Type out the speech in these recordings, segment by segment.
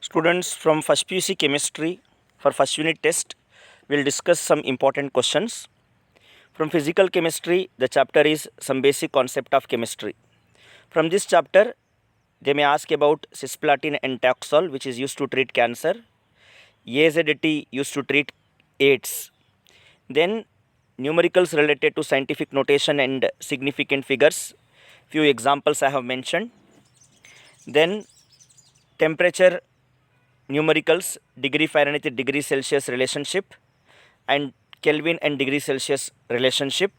Students, from first PUC chemistry, for first unit test, we'll discuss some important questions. From physical chemistry, the chapter is some basic concept of chemistry. From this chapter, they may ask about cisplatin and Taxol, which is used to treat cancer, AZT used to treat AIDS. Then numericals related to scientific notation and significant figures. Few examples I have mentioned. Then temperature numericals, degree Fahrenheit, degree Celsius relationship, and Kelvin and degree Celsius relationship.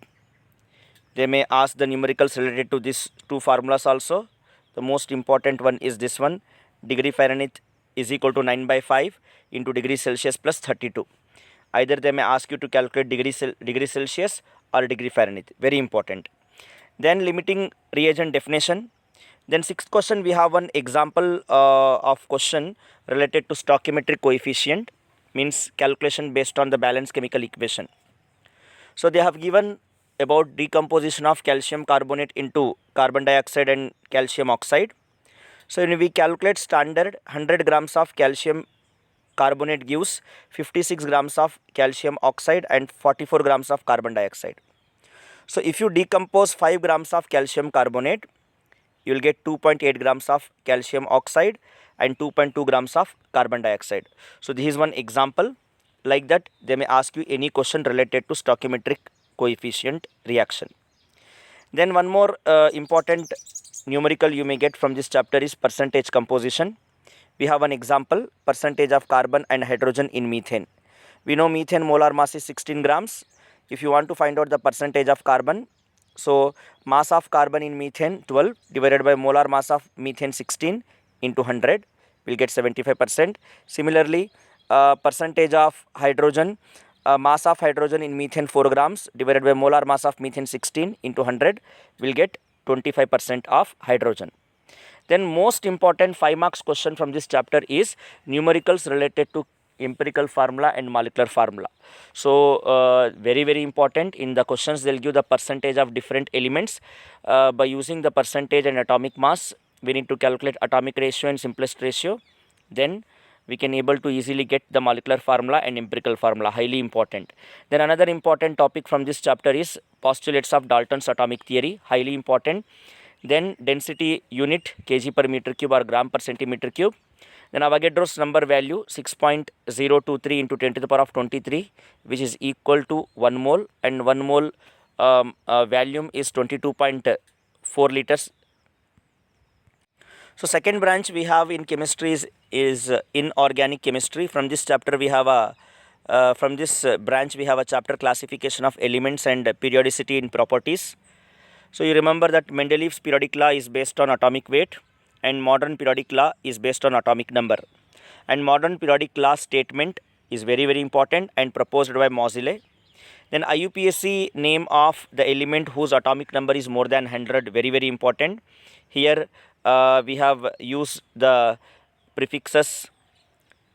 They may ask the numericals related to these two formulas also. The most important one is this one, degree Fahrenheit is equal to 9/5 into degree Celsius plus 32. Either they may ask you to calculate degree Celsius or degree Fahrenheit. Very important. Then limiting reagent definition. Then sixth question, we have one example of question related to stoichiometric coefficient, means calculation based on the balanced chemical equation. So they have given about decomposition of calcium carbonate into carbon dioxide and calcium oxide. So when we calculate standard, 100 grams of calcium carbonate gives 56 grams of calcium oxide and 44 grams of carbon dioxide. So if you decompose 5 grams of calcium carbonate, you will get 2.8 grams of calcium oxide and 2.2 grams of carbon dioxide. So this is one example. Like that, they may ask you any question related to stoichiometric coefficient reaction. Then one more important numerical you may get from this chapter is percentage composition. We have an example, percentage of carbon and hydrogen in methane. We know methane molar mass is 16 grams. If you want to find out the percentage of carbon, so mass of carbon in methane 12 divided by molar mass of methane 16 into 100 will get 75%. Similarly, percentage of hydrogen, mass of hydrogen in methane 4 grams divided by molar mass of methane 16 into 100 will get 25% of hydrogen. Then most important 5 marks question from this chapter is numericals related to empirical formula and molecular formula. So very important. In the questions they'll give the percentage of different elements. By using the percentage and atomic mass, we need to calculate atomic ratio and simplest ratio. Then we can able to easily get the molecular formula and empirical formula, highly important. Then another important topic from this chapter is postulates of Dalton's atomic theory, highly important. Then density unit kg per meter cube or gram per centimeter cube. Then Avogadro's number value 6.023 into 10 to the power of 23, which is equal to 1 mole, and 1 mole volume is 22.4 liters. So second branch we have in chemistry is inorganic chemistry. From this chapter we have a branch we have a chapter classification of elements and periodicity in properties. So you remember that Mendeleev's periodic law is based on atomic weight, and modern periodic law is based on atomic number. And modern periodic law statement is very important and proposed by Moseley. Then IUPAC name of the element whose atomic number is more than 100, very important. Here we have used the prefixes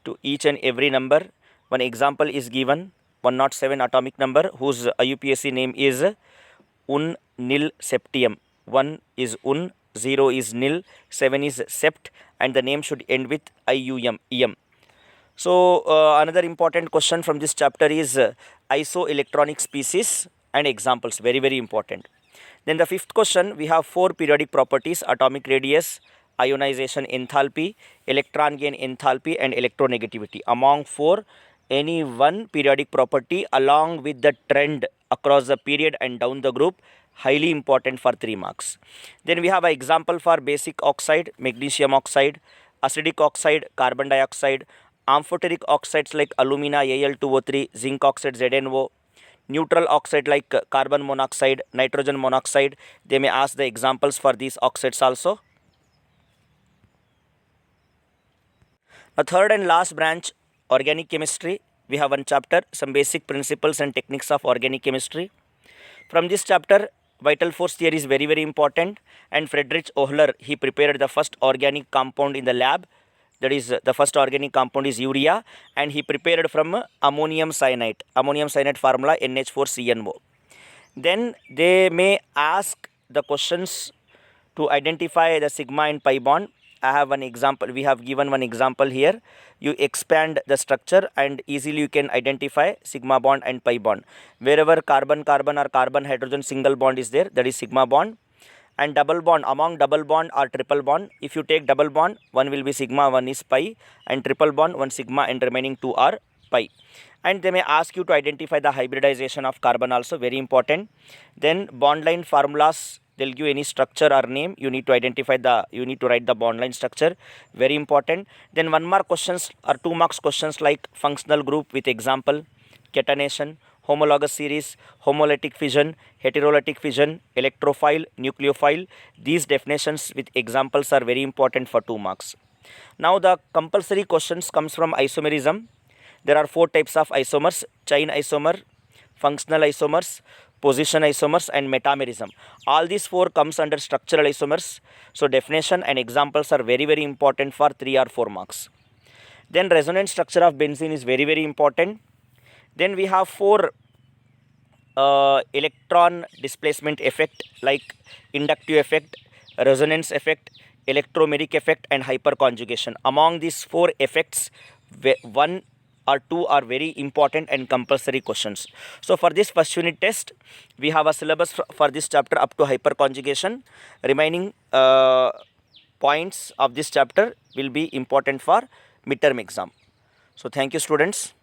to each and every number. One example is given, 107 atomic number whose IUPAC name is un nil septium. 1 is un, 0 is nil, 7 is sept, and the name should end with ium, em. So another important question from this chapter is isoelectronic species and examples, very important. Then the fifth question, we have 4 periodic properties: atomic radius, ionization enthalpy, electron gain enthalpy, and electronegativity. Among 4, any one periodic property along with the trend across the period and down the group, highly important for 3 marks. Then we have an example for basic oxide, magnesium oxide, acidic oxide, carbon dioxide, amphoteric oxides like alumina, Al2O3, zinc oxide, ZNO, neutral oxide like carbon monoxide, nitrogen monoxide. They may ask the examples for these oxides also. A third and last branch, organic chemistry. We have one chapter, some basic principles and techniques of organic chemistry. From this chapter, vital force theory is very important, and Friedrich Ohler, he prepared the first organic compound in the lab. That is, the first organic compound is urea, and he prepared from ammonium cyanide formula NH4CNO. Then they may ask the questions to identify the sigma and pi bond, I have one example. We have given one example here. You expand the structure and easily you can identify sigma bond and pi bond. Wherever carbon carbon or carbon hydrogen single bond is there, that is sigma bond. And double bond, among double bond or triple bond, if you take double bond, one will be sigma, one is pi, and triple bond, one sigma, and remaining two are pi. And they may ask you to identify the hybridization of carbon also, very important. Then bond line formulas, they'll give any structure or name, you need to identify the, you need to write the bond line structure, very important. Then one mark questions or 2 marks questions like functional group with example, catenation, homologous series, homolytic fission, heterolytic fission, electrophile, nucleophile. These definitions with examples are very important for 2 marks. Now the compulsory questions comes from isomerism. There are 4 types of isomers: chain isomer, functional isomers, position isomers, and metamerism. All these 4 comes under structural isomers. So definition and examples are very important for 3 or 4 marks. Then resonance structure of benzene is very important. Then we have 4 electron displacement effect like inductive effect, resonance effect, electromeric effect, and hyperconjugation. Among these 4 effects, 1 or 2 are very important and compulsory questions. So for this first unit test, we have a syllabus for this chapter up to hyperconjugation. Remaining points of this chapter will be important for midterm exam. So thank you, students.